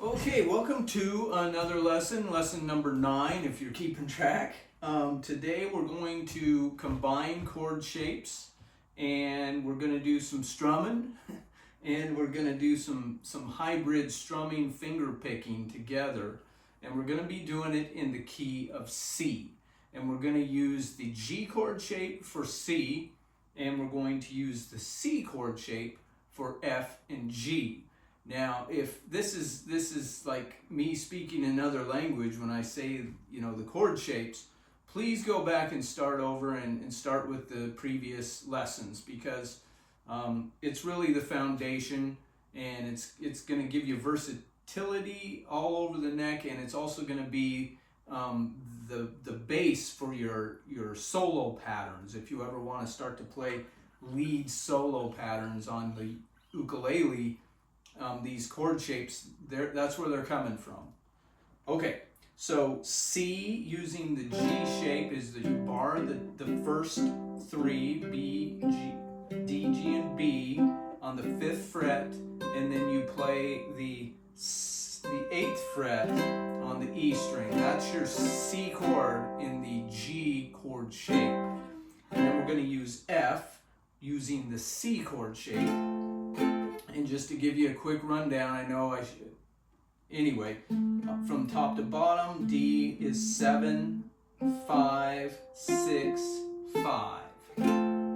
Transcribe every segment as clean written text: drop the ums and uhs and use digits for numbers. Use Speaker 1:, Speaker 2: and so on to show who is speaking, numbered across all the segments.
Speaker 1: Okay, welcome to another lesson, lesson number 9 if you're keeping track. Today we're going to combine chord shapes and we're going to do some strumming and we're going to do some hybrid strumming finger picking together, and we're going to be doing it in the key of C. And we're going to use the G chord shape for C, and we're going to use the C chord shape for F and G. Now, if this is like me speaking another language when I say, the chord shapes, please go back and start over and start with the previous lessons, because it's really the foundation, and it's going to give you versatility all over the neck, and it's also going to be the base for your solo patterns. If you ever want to start to play lead solo patterns on the ukulele, these chord shapes, that's where they're coming from. Okay, so C using the G shape is that you bar the first three, B, G, D, G, and B on the 5th fret, and then you play the 8th fret on the E string. That's your C chord in the G chord shape. And then we're going to use F using the C chord shape. And just to give you a quick rundown, I know I should. Anyway, from top to bottom, D is 7, 5, 6, 5.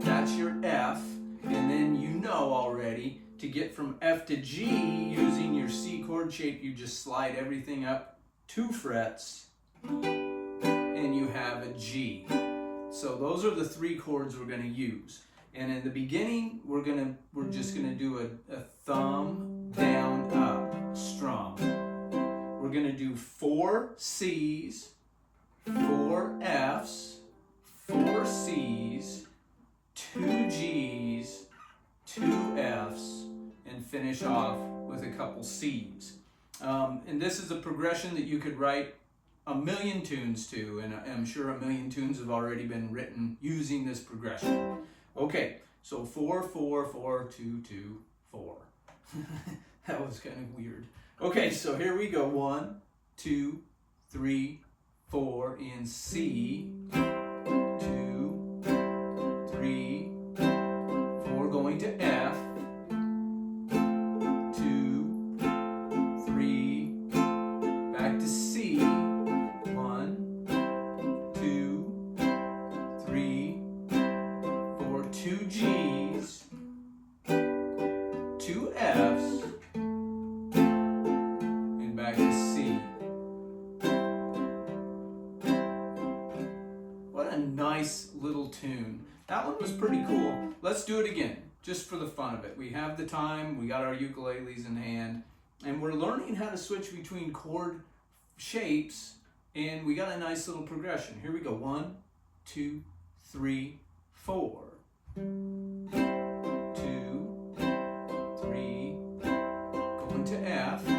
Speaker 1: That's your F. And then you know already, to get from F to G using your C chord shape, you just slide everything up 2 frets and you have a G. So those are the 3 chords we're going to use. And in the beginning, we're just gonna do a thumb down up strum. We're gonna do 4 C's, 4 F's, 4 C's, 2 G's, 2 F's, and finish off with a couple C's. And this is a progression that you could write a million tunes to, and I'm sure a million tunes have already been written using this progression. Okay, so 4, 4, 4, 2, 2, 4. That was kind of weird. Okay, so here we go. 1, 2, 3, 4 in C. 2, 3, 4 going to F. 2, 3, back to C. 1, 2, 3, 2 G's, 2 F's, and back to C. What a nice little tune. That one was pretty cool. Let's do it again, just for the fun of it. We have the time, we got our ukuleles in hand, and we're learning how to switch between chord shapes, and we got a nice little progression. Here we go. 1, 2, 3, 4. 2, 3, going to F. That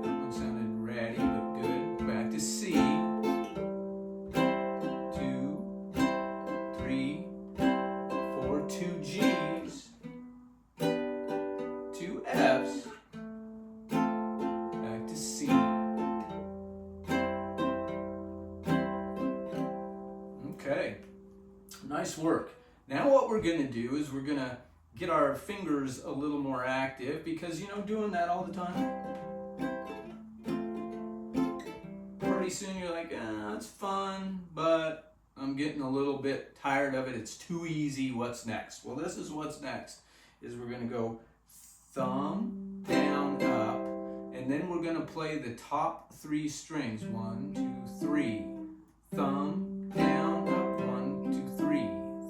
Speaker 1: one sounded ratty but good. Back to C. 2, 3, 4, 2 G's, 2 F's, back to C. Okay, nice work. Now what we're going to do is we're going to get our fingers a little more active, because, doing that all the time, pretty soon you're like, it's fun, but I'm getting a little bit tired of it. It's too easy. What's next? Well, this is what's next, is we're going to go thumb down up, and then we're going to play the top 3 strings. 1, 2, 3. Thumb down up. 1, 2, 3.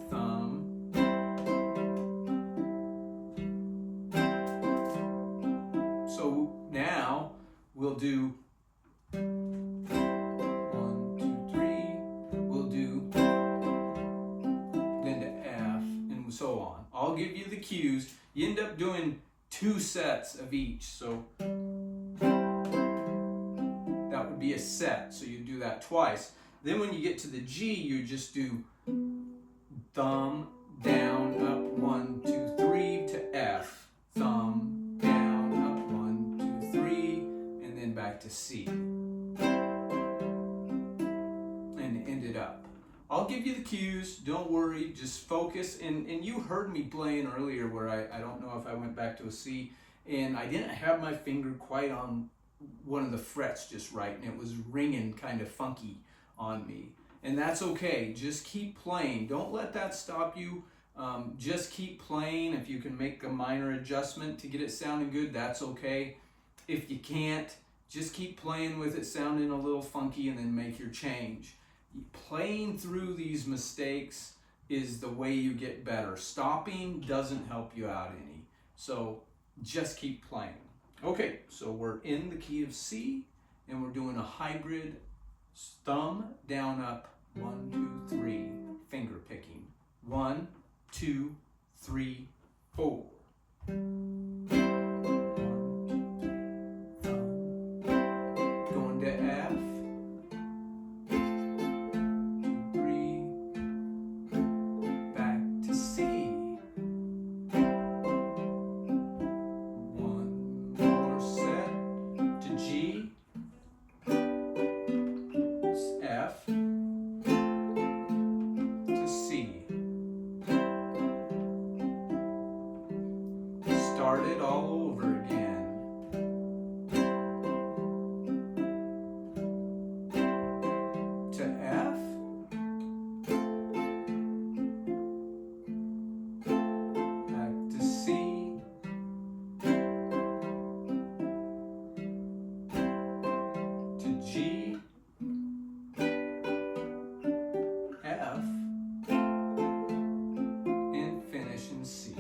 Speaker 1: Thumb. So now we'll do 1, 2, 3. We'll do then to F, and so on. I'll give you the cues. You end up doing 2 sets of each. So that would be a set. So you do that twice. Then when you get to the G, you just do thumb down up. 1, 2, 3 to F. Thumb down. C. And end it up. I'll give you the cues, don't worry, just focus. And you heard me playing earlier where I don't know if I went back to a C, and I didn't have my finger quite on one of the frets just right, and it was ringing kind of funky on me. And that's okay, just keep playing. Don't let that stop you. Just keep playing. If you can make a minor adjustment to get it sounding good, that's okay. If you can't, just keep playing with it sounding a little funky and then make your change. Playing through these mistakes is the way you get better. Stopping doesn't help you out any. So just keep playing. Okay, so we're in the key of C, and we're doing a hybrid thumb, down, up, 1, 2, 3, finger picking. 1, 2, 3, 4. Going to F. 3. Back to C. 1 more set to G. F to C. Start it all over again. To F. Back to C. To G. F, and finish in C.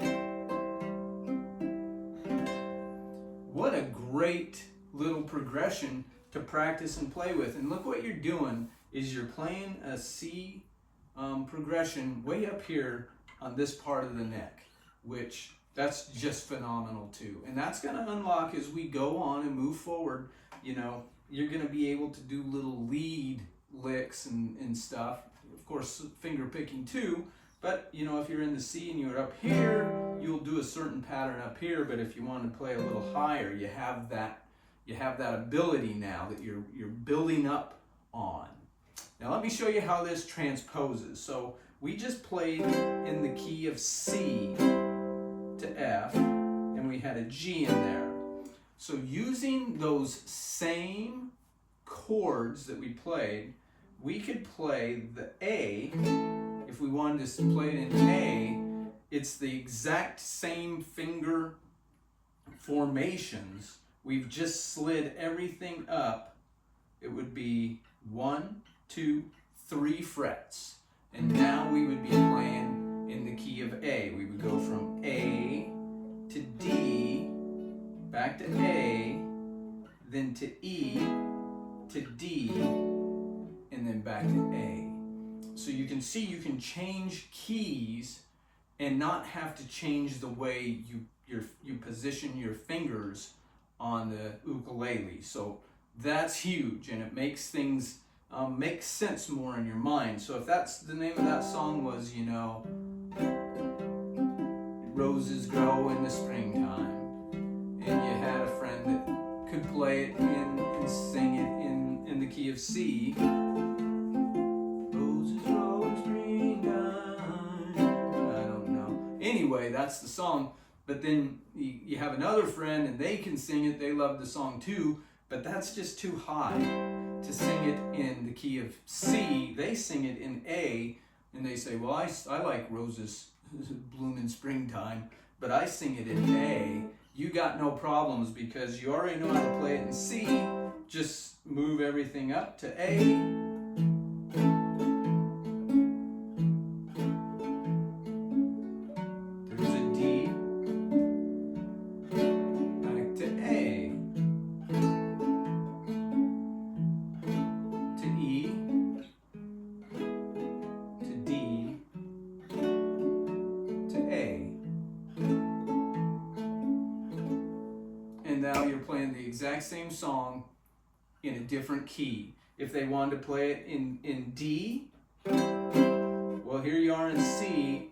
Speaker 1: What a great little progression to practice and play with. And look what you're doing is you're playing a C progression way up here on this part of the neck, which that's just phenomenal too. And that's going to unlock as we go on and move forward. You know, you're going to be able to do little lead licks and stuff. Of course, finger picking too, but you know, if you're in the C and you're up here, you'll do a certain pattern up here, but if you want to play a little higher, you have that ability now that you're building up on. Now let me show you how this transposes. So we just played in the key of C to F, and we had a G in there. So using those same chords that we played, we could play the A. If we wanted to play it in A, it's the exact same finger formations. We've just slid everything up. It would be 1, 2, 3 frets. And now we would be playing in the key of A. We would go from A to D, back to A, then to E, to D, and then back to A. So you can see you can change keys and not have to change the way you position your fingers on the ukulele. So that's huge, and it makes things make sense more in your mind. So if that's the name of that song was, you know, Roses Grow in the Springtime, and you had a friend that could play it and sing it in the key of C. Roses grow in springtime. I don't know. Anyway, that's the song. But then you have another friend and they can sing it. They love the song too, but that's just too high to sing it in the key of C. They sing it in A, and they say, well, I like Roses Bloom in Springtime, but I sing it in A. You got no problems because you already know how to play it in C. Just move everything up to A. There's a D. Back to A. To E. To D. To A. And now you're playing the exact same song in a different key. If they wanted to play it in D, well, here you are in C.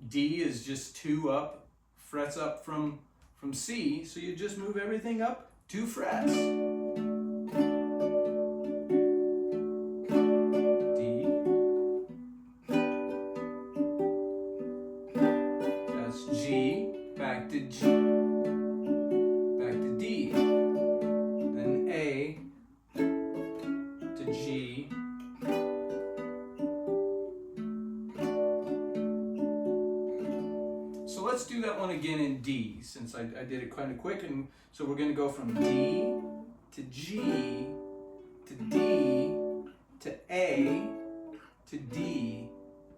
Speaker 1: D is just 2 up, frets up from C, so you just move everything up 2 frets. in D, since I did it kind of quick, and so we're going to go from D to G to D to A to D,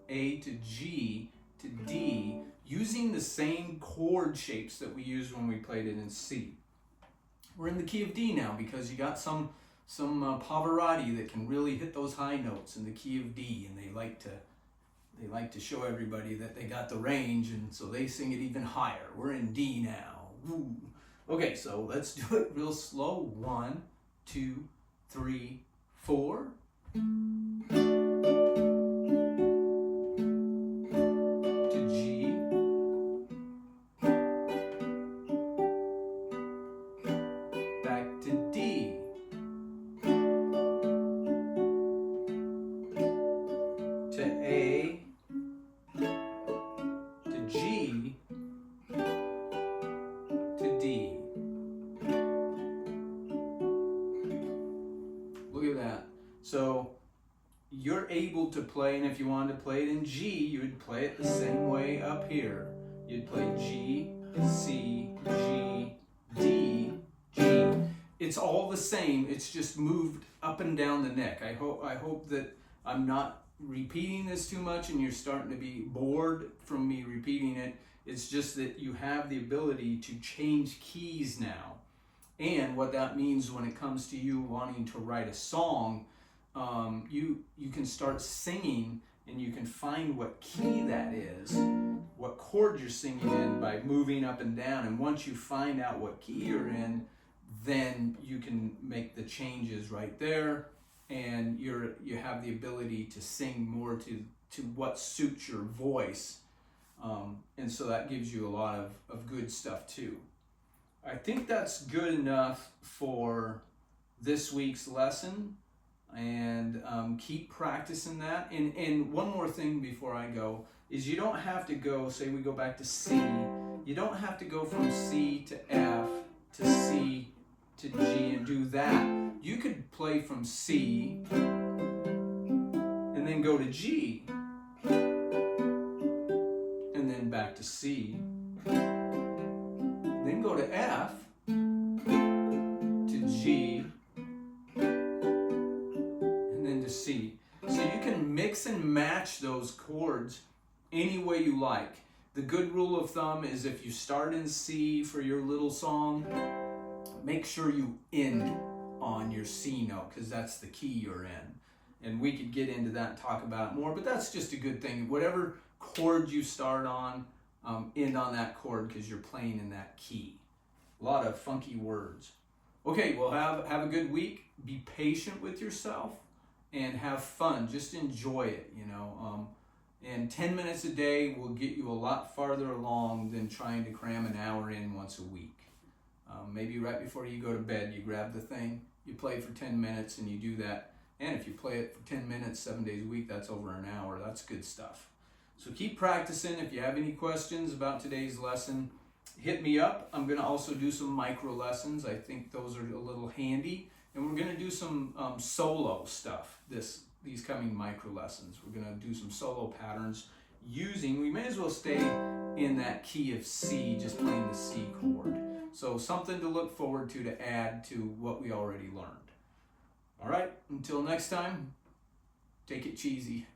Speaker 1: A to G to D, using the same chord shapes that we used when we played it in C. We're in the key of D now because you got some Pavarotti that can really hit those high notes in the key of D, and they like to show everybody that they got the range, and so they sing it even higher. We're in D now. Woo. Okay, so let's do it real slow. 1, 2, 3, 4. To G. Back to D. To A. To G. To D. Look at that. So you're able to play, and if you wanted to play it in G, you would play it the same way up here. You'd play G, C, G, D, G. It's all the same, it's just moved up and down the neck. I hope that I'm not repeating this too much and you're starting to be bored from me repeating it. It's just that you have the ability to change keys now. And what that means when it comes to you wanting to write a song, you can start singing, and you can find what key that is, what chord you're singing in by moving up and down. And once you find out what key you're in, then you can make the changes right there, and you have the ability to sing more to what suits your voice. And so that gives you a lot of good stuff too. I think that's good enough for this week's lesson, and keep practicing that. And one more thing before I go is you don't have to go, say we go back to C, you don't have to go from C to F to C to G and do that. You could play from C and then go to G and then back to C, then go to F to G and then to C. So you can mix and match those chords any way you like. The good rule of thumb is if you start in C for your little song, make sure you end on your C note, because that's the key you're in. And we could get into that and talk about it more, but that's just a good thing. Whatever chord you start on, end on that chord because you're playing in that key. A lot of funky words. Okay, well, have a good week. Be patient with yourself and have fun. Just enjoy it, you know. And 10 minutes a day will get you a lot farther along than trying to cram an hour in once a week. Maybe right before you go to bed, you grab the thing, you play for 10 minutes, and you do that. And if you play it for 10 minutes, 7 days a week, that's over an hour. That's good stuff. So keep practicing. If you have any questions about today's lesson, hit me up. I'm going to also do some micro lessons. I think those are a little handy. And we're going to do some solo stuff these coming micro lessons. We're going to do some solo patterns we may as well stay in that key of C, just playing the C chord. So something to look forward to add to what we already learned. All right, until next time, take it cheesy.